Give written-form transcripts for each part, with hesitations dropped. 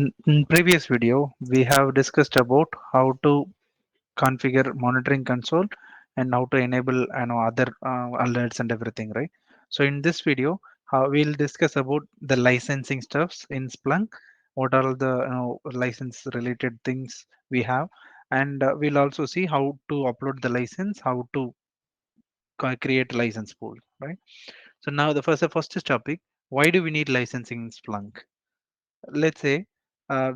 In previous video, we have discussed about how to configure monitoring console and how to enable other alerts and everything, right? So in this video, how we'll discuss about the licensing stuffs in Splunk, what are the license related things we have, and we'll also see how to upload the license, how to create license pool, right? So now the first topic, why do we need licensing in Splunk? Let's say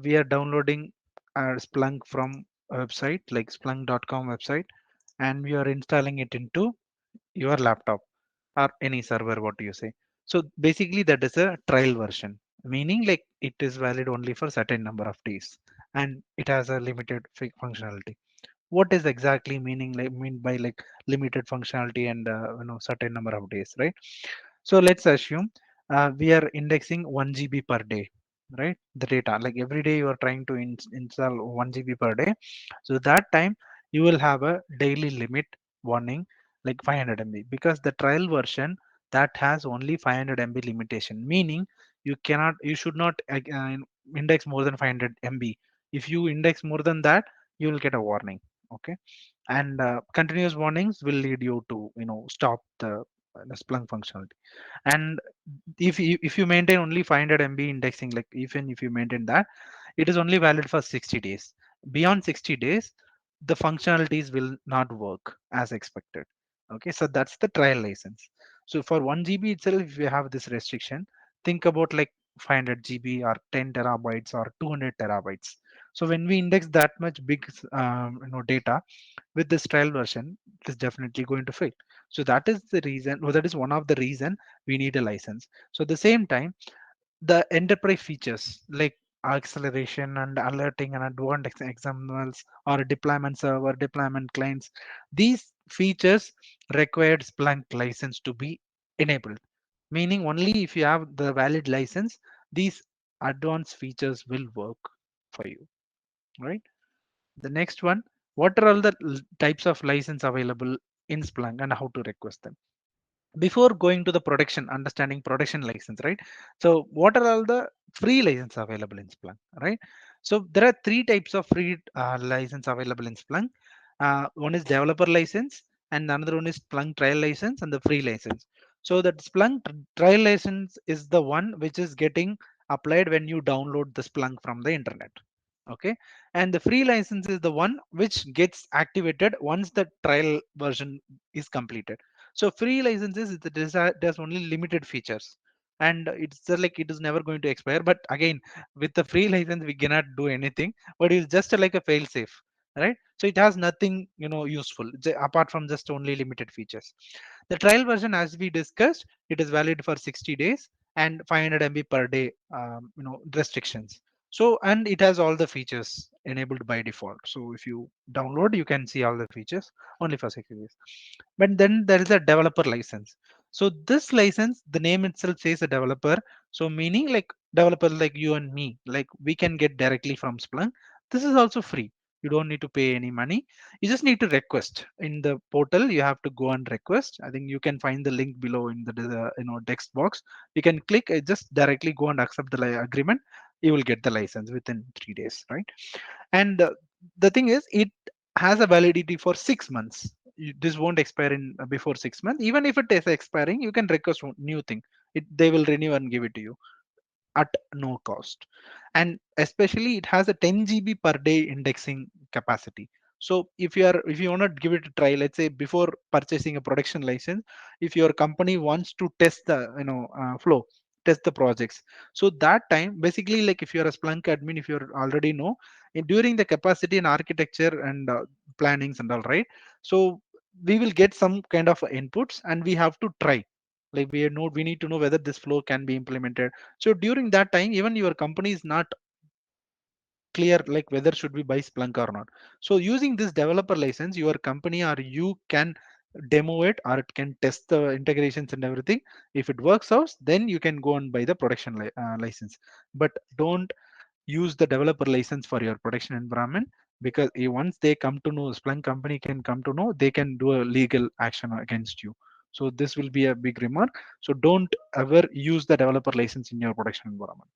we are downloading Splunk from a website like splunk.com website, and we are installing it into your laptop or any server, what do you say? So basically that is a trial version, meaning like it is valid only for certain number of days and it has a limited functionality. What is exactly mean by like limited functionality and certain number of days, right? So let's assume we are indexing 1 GB per day, right? The data, like every day you are trying to install 1 GB per day. So that time you will have a daily limit warning like 500 MB, because the trial version that has only 500 MB limitation, meaning you should not index more than 500 MB. If you index more than that, you will get a warning. Okay, and continuous warnings will lead you to stop the Splunk functionality. And if you maintain only 500 MB indexing, like even if you maintain that, it is only valid for 60 days. Beyond 60 days, the functionalities will not work as expected. Okay, so that's the trial license. So for 1 GB itself, if you have this restriction, think about like 500 GB or 10 terabytes or 200 terabytes. So when we index that much big data with this trial version, it is definitely going to fail. So that is the reason, or that is one of the reason we need a license. So at the same time, the enterprise features like acceleration and alerting and advanced examples or deployment server, deployment clients, these features required Splunk license to be enabled. Meaning only if you have the valid license, these advanced features will work for you, right? The next one, what are all the types of license available in Splunk and how to request them? Before going to the production, understanding production license, right? So what are all the free license available in Splunk, right? So there are three types of free license available in Splunk. One is developer license, and another one is Splunk trial license and the free license. So that Splunk trial license is the one which is getting applied when you download the Splunk from the internet. Okay, and the free license is the one which gets activated once the trial version is completed. So free licenses there's only limited features, and it's just like it is never going to expire. But again, with the free license, we cannot do anything. But it's just like a fail safe, right? So it has nothing useful apart from just only limited features. The trial version, as we discussed, it is valid for 60 days and 500 MB per day, restrictions. So and it has all the features enabled by default. So if you download, you can see all the features only for 60 days. But then there is a developer license. So this license, the name itself says a developer. So meaning like developer like you and me, like we can get directly from Splunk. This is also free. You don't need to pay any money. You just need to request in the portal. You have to go and request. I think you can find the link below in the text box. You can click, just directly go and accept the agreement. You will get the license within 3 days, right? And the thing is, it has a validity for 6 months. This won't expire in before 6 months. Even if it is expiring, you can request one new thing. They will renew and give it to you at no cost. And especially it has a 10 GB per day indexing capacity. So if you want to give it a try, let's say before purchasing a production license, if your company wants to test the flow, test the projects, so that time basically, like if you're a Splunk admin, if you already know, during the capacity and architecture and plannings and all, right? So we will get some kind of inputs and we have to try, like we need to know whether this flow can be implemented. So during that time, even your company is not clear like whether should we buy Splunk or not. So using this developer license, your company or you can demo it, or it can test the integrations and everything. If it works out, then you can go and buy the production license. But don't use the developer license for your production environment, because once they come to know, Splunk company can come to know, they can do a legal action against you. So this will be a big remark. So don't ever use the developer license in your production environment.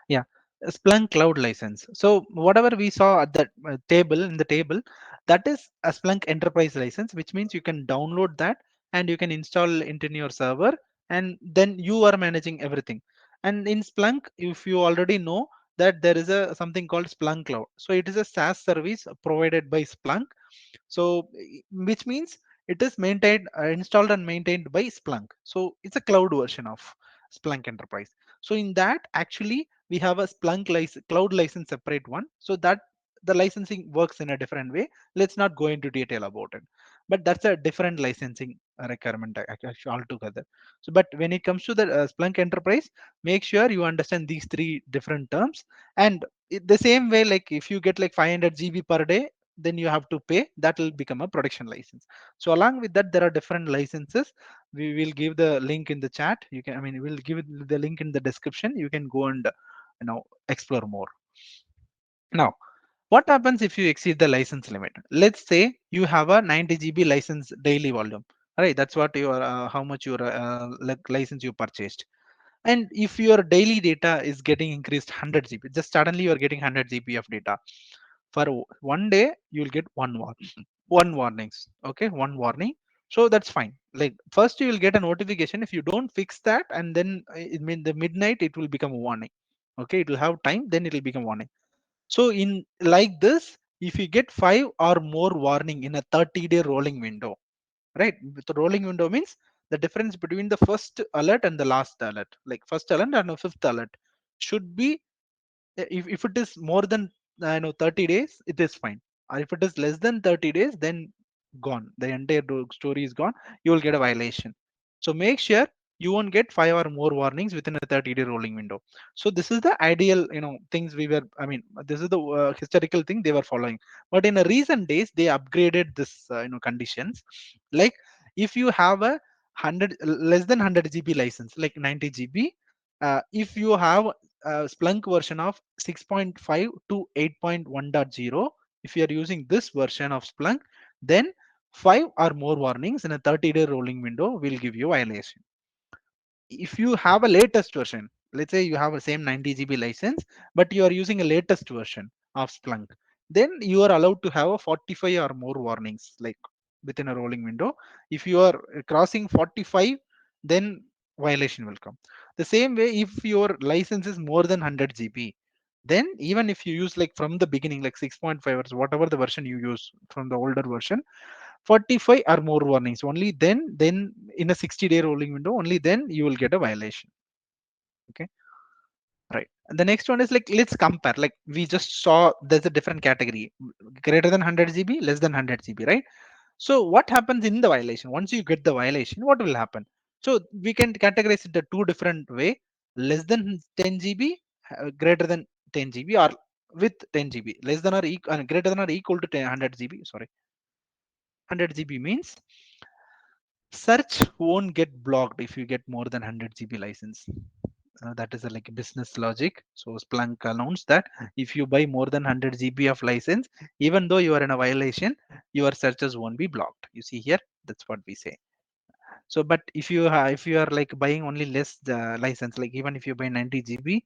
Yeah. Splunk cloud license. So whatever we saw at that table in the table, that is a Splunk enterprise license, which means you can download that and you can install it in your server, and then you are managing everything. And in Splunk, if you already know that there is a something called Splunk Cloud. So it is a SaaS service provided by Splunk. So which means it is maintained, installed and maintained by Splunk. So it's a cloud version of Splunk Enterprise. So in that, actually, we have a Splunk cloud license separate one. So that the licensing works in a different way. Let's not go into detail about it. But that's a different licensing requirement actually altogether. So, but when it comes to the Splunk Enterprise, make sure you understand these three different terms. And the same way, like if you get like 500 GB per day, then you have to pay. That will become a production license. So along with that, there are different licenses. We will give the link in the chat. You can, I mean, we'll give the link in the description. You can go and explore more. Now, what happens if you exceed the license limit? Let's say you have a 90 GB license daily volume. Right, that's what your how much your license you purchased. And if your daily data is getting increased 100 GB, just suddenly you are getting 100 GB of data for one day, you will get one warnings. Okay, one warning. So that's fine. Like first you will get a notification. If you don't fix that, and then it mean the midnight it will become a warning. Okay, it will have time, then it will become warning. So in like this, if you get 5 or more warning in a 30-day rolling window, right? With the rolling window means the difference between the first alert and the last alert, like first alert and the fifth alert, should be if it is more than 30 days, it is fine. Or if it is less than 30 days, then gone, the entire story is gone. You will get a violation. So make sure you won't get 5 or more warnings within a 30-day rolling window. So this is the ideal things we were, I mean, this is the historical thing they were following. But in a recent days they upgraded this conditions. Like if you have a 100 less than 100 GB license, like 90 GB, if you have Splunk version of 6.5 to 8.1.0, if you are using this version of Splunk, then 5 or more warnings in a 30-day rolling window will give you violation. If you have a latest version, let's say you have a same 90 GB license, but you are using a latest version of Splunk, then you are allowed to have a 45 or more warnings, like within a rolling window. If you are crossing 45, then violation will come. The same way, if your license is more than 100 GB, then even if you use like from the beginning, like 6.5 or whatever the version you use from the older version, 45 or more warnings, only then in a 60-day rolling window, only then you will get a violation. Okay, right. And the next one is like, let's compare. Like we just saw there's a different category, greater than 100 GB, less than 100 GB, right? So what happens in the violation? Once you get the violation, what will happen? So we can categorize it the two different way: less than 10 GB, greater than 10 GB, or with 10 GB, less than or equal, greater than or equal to 100 GB. Sorry, 100 GB means search won't get blocked if you get more than 100 GB license. That is a like business logic. So Splunk announced that if you buy more than 100 GB of license, even though you are in a violation, your searches won't be blocked. You see here, that's what we say. So but if you are like buying only less license, like even if you buy 90 GB,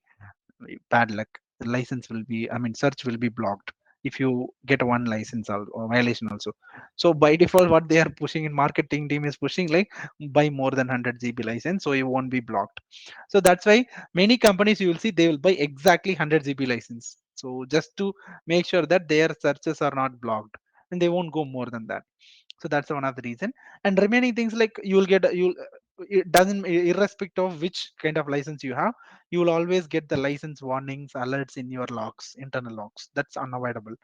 bad luck, the license will be, I mean, search will be blocked if you get one license or violation also. So by default, what they are pushing in marketing team is pushing like buy more than 100 GB license, so you won't be blocked. So that's why many companies you will see they will buy exactly 100 GB license, so just to make sure that their searches are not blocked, and they won't go more than that. So that's one of the reason. And remaining things, like you'll get you'll it doesn't, irrespective of which kind of license you have, you will always get the license warnings alerts in your logs, internal logs. That's unavoidable.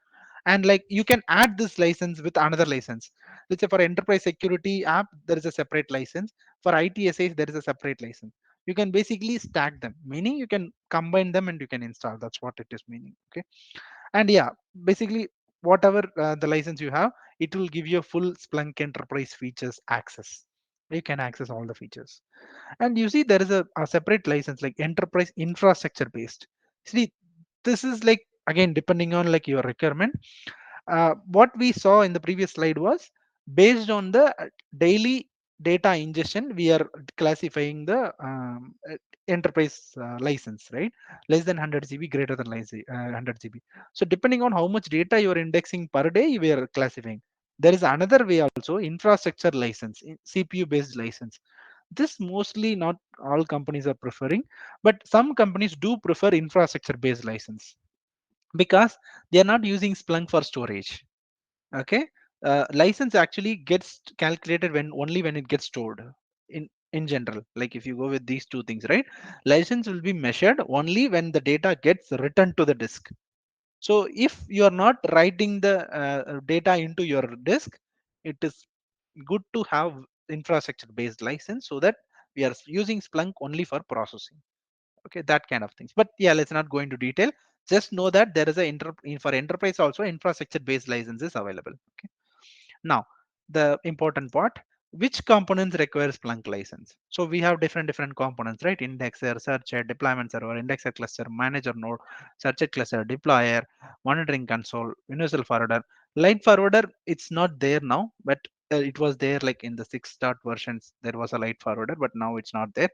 And like you can add this license with another license. Let's say for enterprise security app there is a separate license, for ITSA there is a separate license. You can basically stack them, meaning you can combine them and you can install. That's what it is meaning. Okay. And yeah, basically whatever the license you have, it will give you a full Splunk enterprise features access. You can access all the features. And you see there is a separate license like enterprise infrastructure based. See, this is like again depending on like your requirement. What we saw in the previous slide was based on the daily data ingestion, we are classifying the enterprise license, right? Less than 100 GB, greater than 100 GB. So depending on how much data you are indexing per day, we are classifying. There is another way also, infrastructure license, CPU based license. This mostly not all companies are preferring, but some companies do prefer infrastructure based license because they are not using Splunk for storage. Okay, license actually gets calculated when only when it gets stored. In general, like if you go with these two things, right, license will be measured only when the data gets returned to the disk. So if you are not writing the data into your disk, it is good to have infrastructure based license so that we are using Splunk only for processing. Okay, that kind of things. But yeah, let's not go into detail. Just know that there is a for enterprise also infrastructure based licenses available. Okay. Now, the important part, which components require Splunk license? So we have different components, right? Indexer, searcher, deployment server, indexer cluster, manager node, searcher cluster, deployer, monitoring console, universal forwarder. Light forwarder, it's not there now, but it was there like in the 6 start versions. There was a light forwarder, but now it's not there.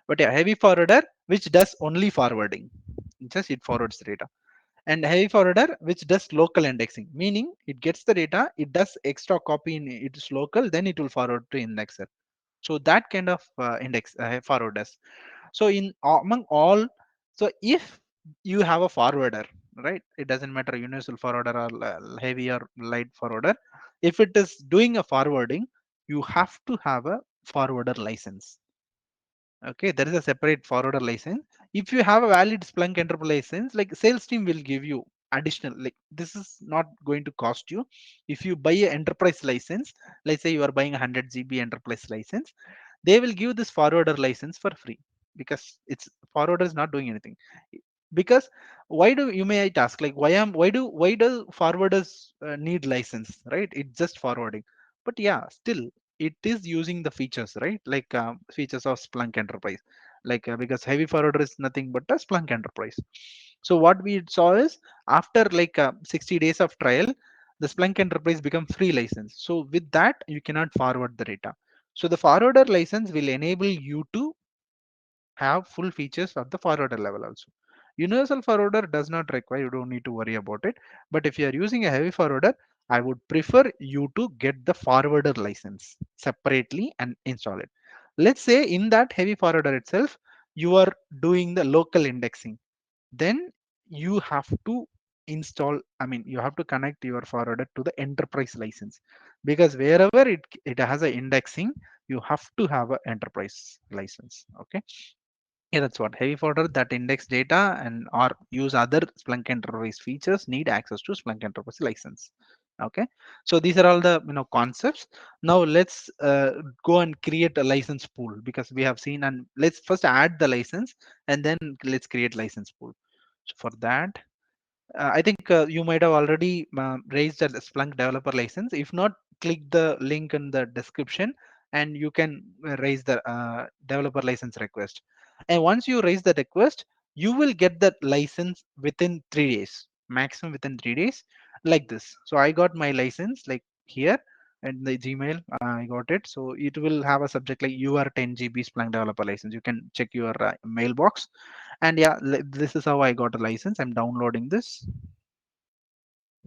But yeah, heavy forwarder, which does only forwarding. Just it forwards the data, and heavy forwarder which does local indexing, meaning it gets the data, it does extra copy in its local, then it will forward to indexer. So that kind of index forwarders. So in among all, so if you have a forwarder, right, it doesn't matter universal forwarder or heavy or light forwarder, if it is doing a forwarding, you have to have a forwarder license. Okay, there is a separate forwarder license. If you have a valid Splunk enterprise license, like sales team will give you additional, like this is not going to cost you. If you buy an enterprise license, let's say you are buying a 100 GB enterprise license, they will give this forwarder license for free because it's forwarder is not doing anything. Because why do you may I ask, like why do forwarders need license, right? It's just forwarding. But yeah, still it is using the features, right? Like features of Splunk Enterprise, like because heavy forwarder is nothing but a Splunk Enterprise. So what we saw is after like 60 days of trial, the Splunk Enterprise become free license. So with that, you cannot forward the data. So the forwarder license will enable you to have full features at the forwarder level also. Universal forwarder does not require, you don't need to worry about it. But if you are using a heavy forwarder, I would prefer you to get the forwarder license separately and install it. Let's say in that heavy forwarder itself, you are doing the local indexing. Then you have to install, I mean, you have to connect your forwarder to the enterprise license, because wherever it has a indexing, you have to have an enterprise license. Okay, yeah, that's what heavy folder that index data and or use other Splunk Enterprise features need access to Splunk Enterprise license. Okay, so these are all the concepts. Now let's go and create a license pool, because we have seen, and let's first add the license and then let's create license pool. So for that, I think you might have already raised a Splunk developer license. If not, click the link in the description and you can raise the developer license request. And once you raise the request, you will get that license within 3 days, maximum within 3 days, like this. So I got my license like here and the Gmail, I got it. So it will have a subject like your 10 GB Splunk developer license. You can check your mailbox. And yeah, this is how I got a license. I'm downloading this.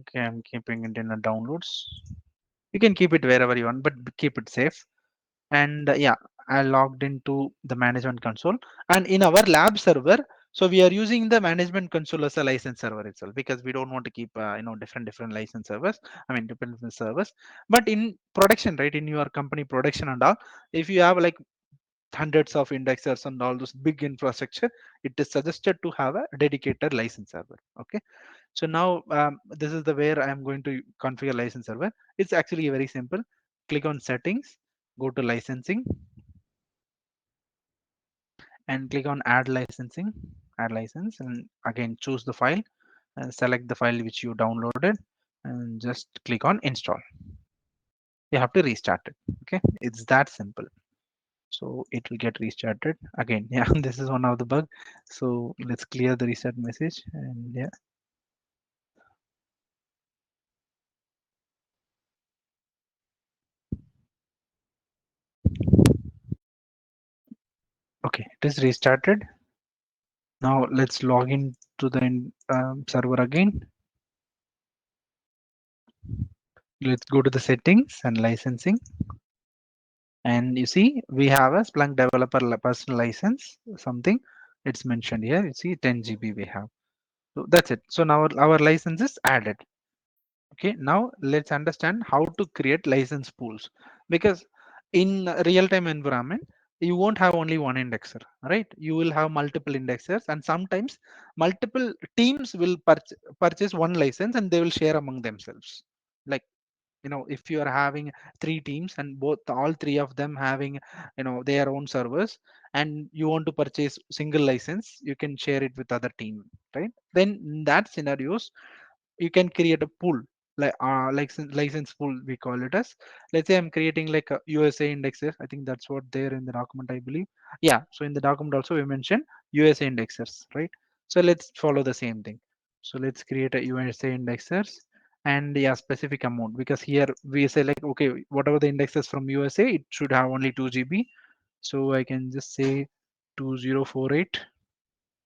Okay, I'm keeping it in the downloads. You can keep it wherever you want, but keep it safe. And yeah, I logged into the management console, and in our lab server, so we are using the management console as a license server itself, because we don't want to keep different license servers, I mean different servers. But in production, right, in your company production and all, if you have like hundreds of indexers and all those big infrastructure, it is suggested to have a dedicated license server. Okay, so now this is the where I am going to configure license server. It's actually very simple. Click on settings, go to licensing, and click on add license, and again choose the file and select the file which you downloaded, and just click on install. You have to restart it. Okay, it's that simple. So it will get restarted again. Yeah, this is one of the bug. So let's clear the reset message, and yeah. Okay, it is restarted. Now let's log in to the server again. Let's go to the settings and licensing. And you see, we have a Splunk developer personal license, something it's mentioned here. You see 10 GB we have. So that's it. So now our license is added. Okay, now let's understand how to create license pools, because in a real-time environment, you won't have only one indexer, right? You will have multiple indexers, and sometimes multiple teams will purchase one license and they will share among themselves. Like, if you are having three teams and both all three of them having their own servers, and you want to purchase single license, you can share it with other team, right? Then in that scenarios, you can create a pool, like license pool we call it as. Let's say I'm creating like a USA indexer. I think that's what there in the document, I believe. Yeah, so in the document also we mentioned USA indexers, right? So let's follow the same thing. So let's create a USA indexers, and yeah, specific amount, because here we say like, okay, whatever the indexes from USA, it should have only 2 GB. So I can just say 2048,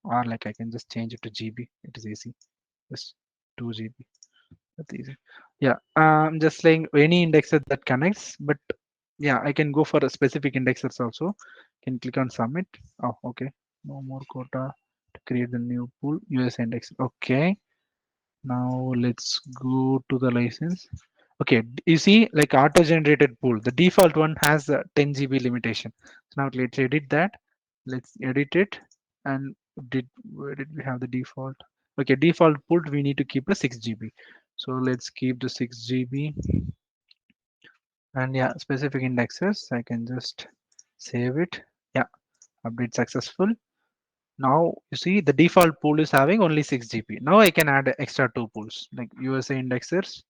or like I can just change it to GB. It is easy, just 2 GB. That's easy. Yeah, I'm just saying any indexer that connects, but yeah, I can go for a specific indexers also. Can click on submit. Oh, okay. No more quota to create the new pool US index. Okay. Now let's go to the license. Okay, you see like auto-generated pool. The default one has a 10 GB limitation. So now let's edit that. Let's edit it. And where did we have the default? Okay, default pool we need to keep a 6 GB. So let's keep the 6 GB. And yeah, specific indexes. I can just save it. Yeah, update successful. Now you see the default pool is having only 6 GB. Now I can add extra two pools like USA indexers.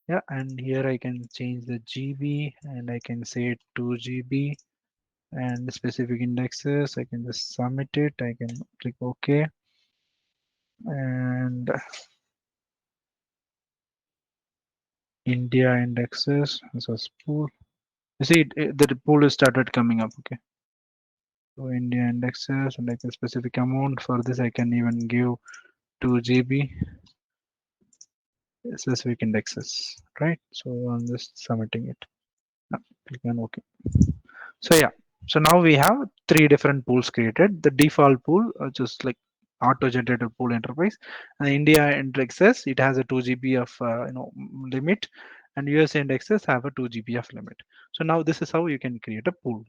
Yeah, and here I can change the GB and I can say 2 GB, and the specific indexes. I can just submit it. I can click OK, and India indexes. So pool. You see the pool is started coming up. Okay. So India indexes, and like a specific amount for this, I can even give 2 GB specific indexes, right? So I'm just submitting it. Now, click on OK. So yeah, so now we have three different pools created. The default pool, just like auto-generated pool enterprise, and the India indexes, it has a 2 GB of limit, and US indexes have a 2 GB of limit. So now this is how you can create a pool.